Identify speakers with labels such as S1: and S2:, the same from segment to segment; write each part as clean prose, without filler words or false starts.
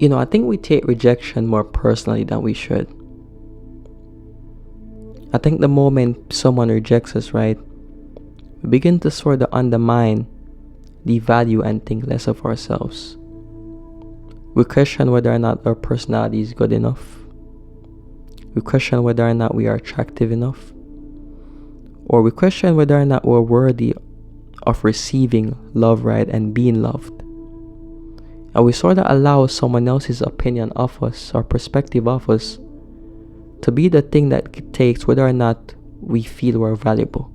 S1: I think we take rejection more personally than we should. I think the moment someone rejects us, right, we begin to sort of undermine, devalue, and think less of ourselves. We question whether or not our personality is good enough. We question whether or not we are attractive enough. Or we question whether or not we're worthy of receiving love, right, and being loved. And we sort of allow someone else's opinion of us or perspective of us to be the thing that dictates whether or not we feel we're valuable.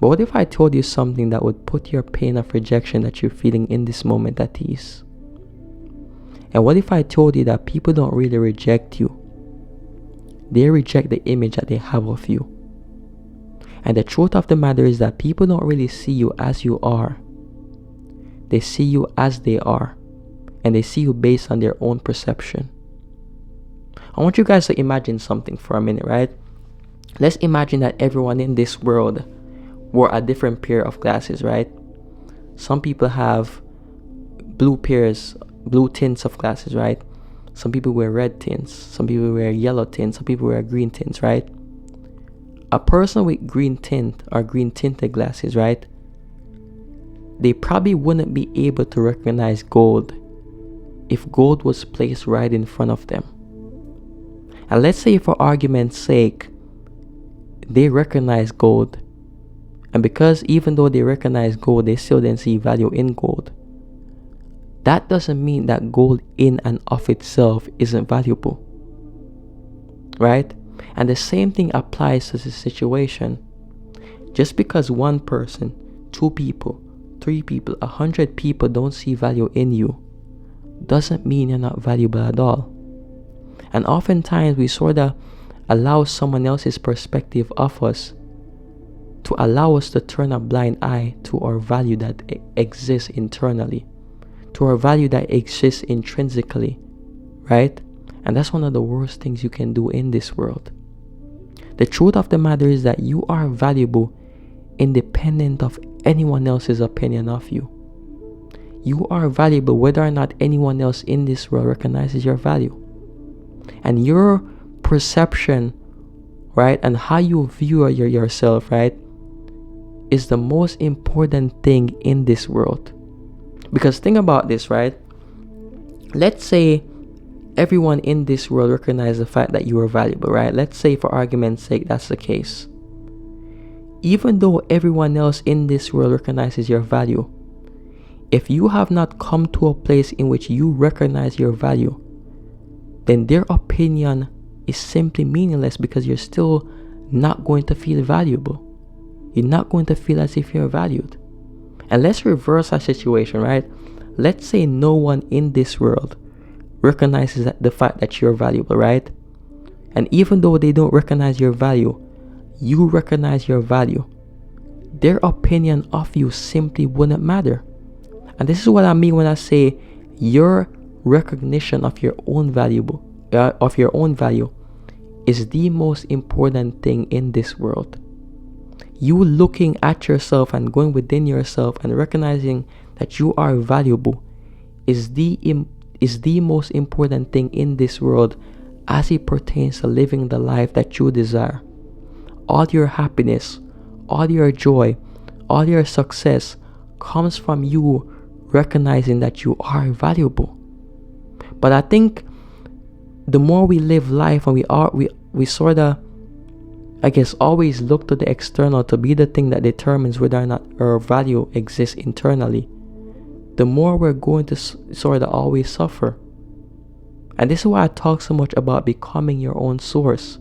S1: But what if I told you something that would put your pain of rejection that you're feeling in this moment at ease? And what if I told you that people don't really reject you? They reject the image that they have of you. And the truth of the matter is that people don't really see you as you are. They see you as they are. And they see you based on their own perception. I want you guys to imagine something for a minute, right? Let's imagine that everyone in this world wore a different pair of glasses, right? Some people have blue tints of glasses, right? Some people wear red tints. Some people wear yellow tints. Some people wear green tints, right? A person with green tint or green tinted glasses, right? They probably wouldn't be able to recognize gold if gold was placed right in front of them. And let's say, for argument's sake, they recognize gold. And because even though they recognize gold, they still didn't see value in gold. That doesn't mean that gold in and of itself isn't valuable. Right? And the same thing applies to this situation. Just because one person, 2 people, 3 people, 100 people don't see value in you, doesn't mean you're not valuable at all. And oftentimes we sort of allow someone else's perspective of us to allow us to turn a blind eye to our value that exists internally, to our value that exists intrinsically, right? And that's one of the worst things you can do in this world. The truth of the matter is that you are valuable independent of anyone else's opinion of you. You are valuable whether or not anyone else in this world recognizes your value. And your perception, right, and how you view yourself, right, is the most important thing in this world. Because think about this, right? Let's say everyone in this world recognizes the fact that you are valuable, right? Let's say, for argument's sake, that's the case. Even though everyone else in this world recognizes your value, if you have not come to a place in which you recognize your value, then their opinion is simply meaningless, because you're still not going to feel valuable. You're not going to feel as if you're valued. And let's reverse our situation, right? Let's say no one in this world recognizes the fact that you're valuable, right? And even though they don't recognize your value, you recognize your value. Their opinion of you simply wouldn't matter. And this is what I mean when I say your recognition of your own value is the most important thing in this world. You looking at yourself and going within yourself and recognizing that you are valuable is the most important thing in this world as it pertains to living the life that you desire. All your happiness, all your joy, all your success comes from you recognizing that you are valuable. But I think the more we live life and we sort of, I guess, always look to the external to be the thing that determines whether or not our value exists internally, the more we're going to sort of always suffer. And this is why I talk so much about becoming your own source,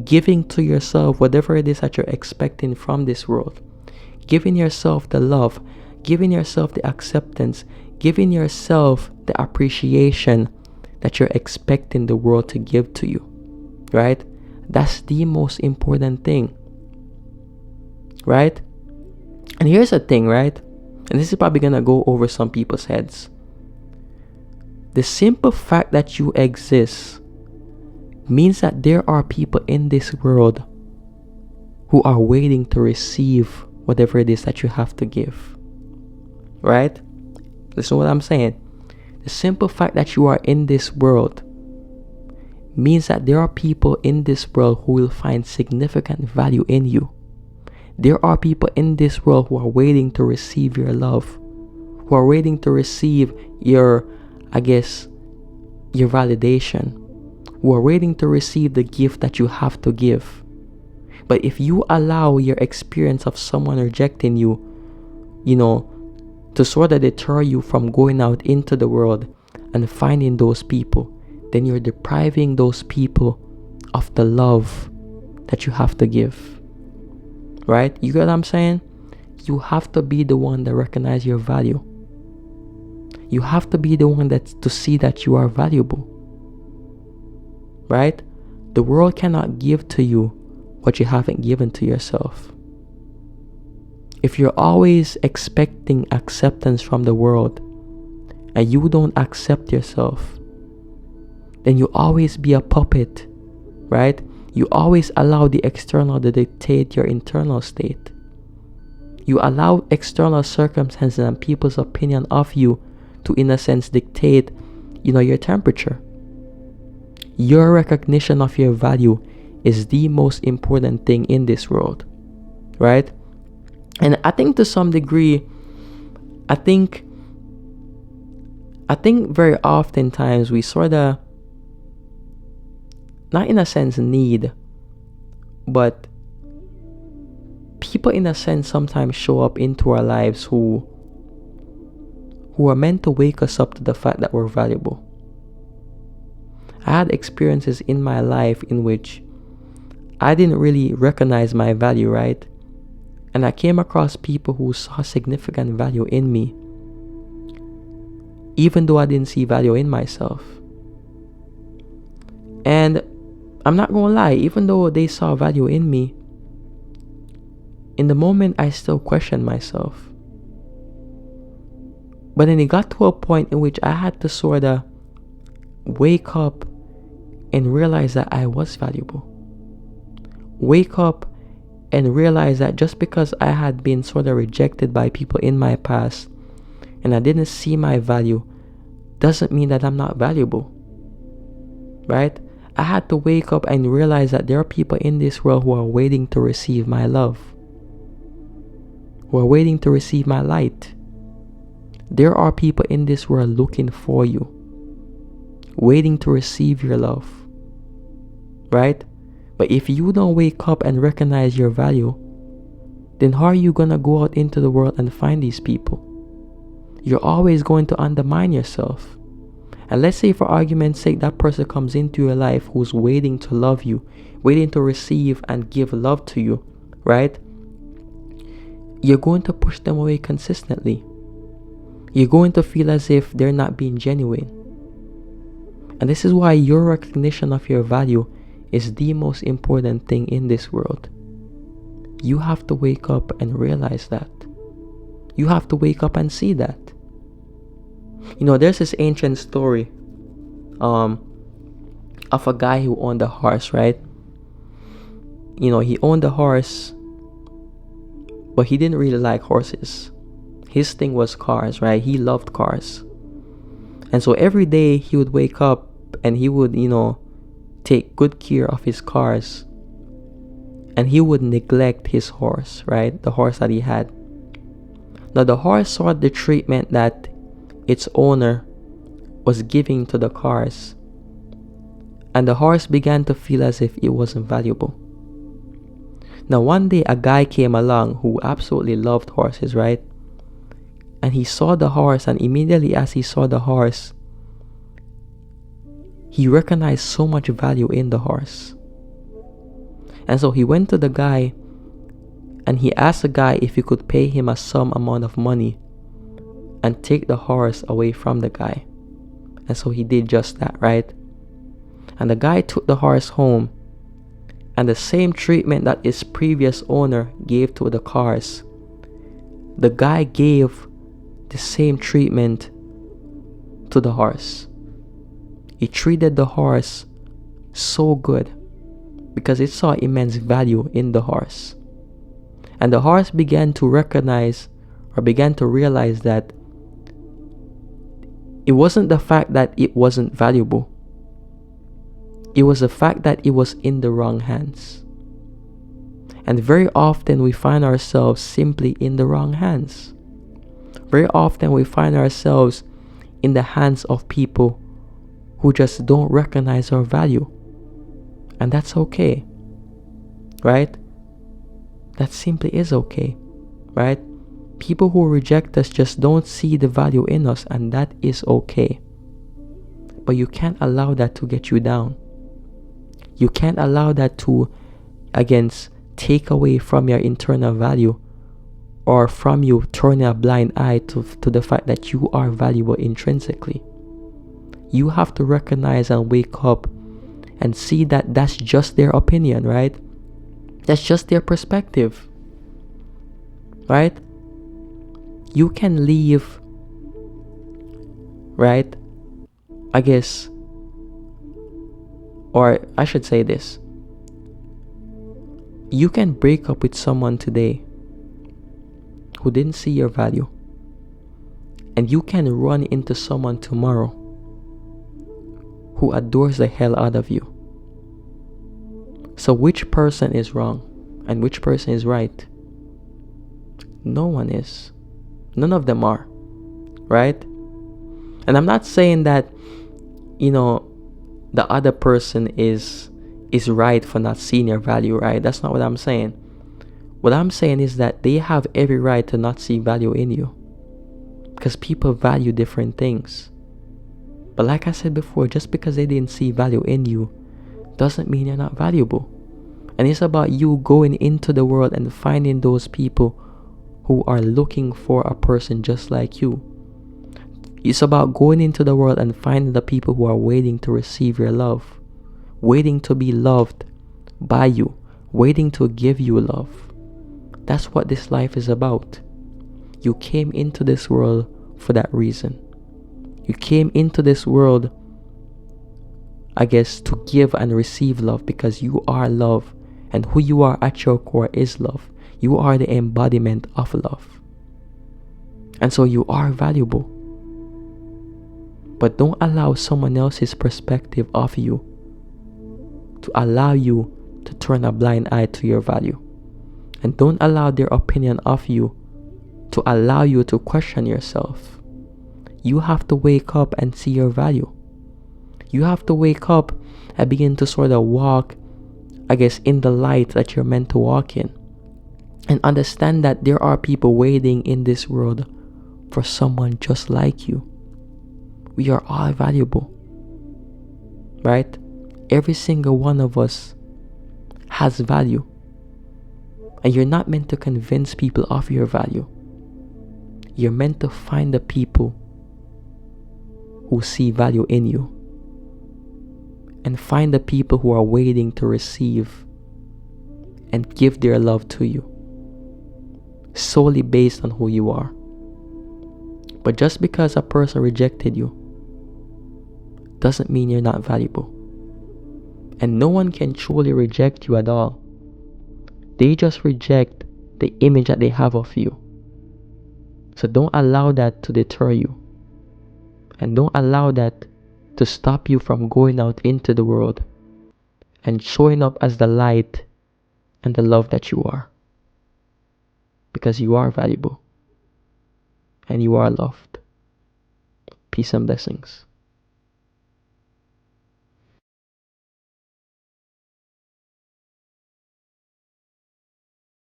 S1: giving to yourself whatever it is that you're expecting from this world, giving yourself the love, giving yourself the acceptance, giving yourself the appreciation that you're expecting the world to give to you, right? That's the most important thing, right? And here's the thing, right? And this is probably gonna go over some people's heads. The simple fact that you exist means that there are people in this world who are waiting to receive whatever it is that you have to give, right? Listen to what I'm saying. The simple fact that you are in this world means that there are people in this world who will find significant value in you. There are people in this world who are waiting to receive your love, who are waiting to receive your validation, who are waiting to receive the gift that you have to give. But if you allow your experience of someone rejecting you, to sort of deter you from going out into the world and finding those people, then you're depriving those people of the love that you have to give. Right? You get what I'm saying? You have to be the one that recognize your value. You have to be the one to see that you are valuable. Right? The world cannot give to you what you haven't given to yourself. If you're always expecting acceptance from the world and you don't accept yourself, then you always be a puppet, right? You always allow the external to dictate your internal state. You allow external circumstances and people's opinion of you to, in a sense, dictate, your temperature. Your recognition of your value is the most important thing in this world, right? And I think to some degree, I think very oftentimes we sort of, not in a sense need, but people in a sense sometimes show up into our lives who are meant to wake us up to the fact that we're valuable. I had experiences in my life in which I didn't really recognize my value, right? And I came across people who saw significant value in me, even though I didn't see value in myself. And I'm not gonna lie, even though they saw value in me, in the moment I still questioned myself. But then it got to a point in which I had to sort of wake up and realize that I was valuable. Wake up and realize that just because I had been sort of rejected by people in my past and I didn't see my value doesn't mean that I'm not valuable, right? I had to wake up and realize that there are people in this world who are waiting to receive my love, who are waiting to receive my light. There are people in this world looking for you, waiting to receive your love, right? But if you don't wake up and recognize your value, then how are you gonna go out into the world and find these people? You're always going to undermine yourself. And let's say, for argument's sake, that person comes into your life who's waiting to love you, waiting to receive and give love to you, right? You're going to push them away consistently. You're going to feel as if they're not being genuine. And this is why your recognition of your value is the most important thing in this world. You have to wake up and realize that. You have to wake up and see that. There's this ancient story of a guy who owned a horse, right? He owned a horse, but he didn't really like horses. His thing was cars, right? He loved cars. And so every day he would wake up and he would, take good care of his cars. And he would neglect his horse, right? The horse that he had. Now the horse saw the treatment that its owner was giving to the cars. And the horse began to feel as if it wasn't valuable. Now one day a guy came along who absolutely loved horses, right? And he saw the horse, and immediately as he saw the horse, he recognized so much value in the horse. And so he went to the guy and he asked the guy if he could pay him a sum amount of money and take the horse away from the guy. And so he did just that, right? And the guy took the horse home, and the same treatment that its previous owner gave to the cars, the guy gave the same treatment to the horse. He treated the horse so good because it saw immense value in the horse. And the horse began to recognize, or began to realize, that It wasn't the fact that it wasn't valuable. It was the fact that it was in the wrong hands. And very often we find ourselves simply in the wrong hands. Very often we find ourselves in the hands of people who just don't recognize our value. And that's okay, right? That simply is okay, right? People who reject us just don't see the value in us, and that is okay. But you can't allow that to get you down. You can't allow that to, again, take away from your internal value, or from you turning a blind eye to the fact that you are valuable intrinsically. You have to recognize and wake up and see that that's just their opinion, right? That's just their perspective, right? You can leave, right? I guess, or I should say this. You can break up with someone today who didn't see your value, and you can run into someone tomorrow who adores the hell out of you. So which person is wrong and which person is right? No one is. None of them are, right? And I'm not saying that, the other person is right for not seeing your value, right? That's not what I'm saying. What I'm saying is that they have every right to not see value in you, because people value different things. But like I said before, just because they didn't see value in you doesn't mean you're not valuable. And it's about you going into the world and finding those people who are looking for a person just like you. It's about going into the world and finding the people who are waiting to receive your love, waiting to be loved by you, waiting to give you love. That's what this life is about. You came into this world for that reason. You came into this world, I guess, to give and receive love, because you are love, and who you are at your core is love. You are the embodiment of love. And so you are valuable. But don't allow someone else's perspective of you to allow you to turn a blind eye to your value. And don't allow their opinion of you to allow you to question yourself. You have to wake up and see your value. You have to wake up and begin to sort of walk, I guess, in the light that you're meant to walk in. And understand that there are people waiting in this world for someone just like you. We are all valuable, right? Every single one of us has value. And you're not meant to convince people of your value. You're meant to find the people who see value in you, and find the people who are waiting to receive and give their love to you, solely based on who you are. But just because a person rejected you doesn't mean you're not valuable. And no one can truly reject you at all. They just reject the image that they have of you. So don't allow that to deter you. And don't allow that to stop you from going out into the world and showing up as the light and the love that you are. Because you are valuable. And you are loved. Peace and blessings.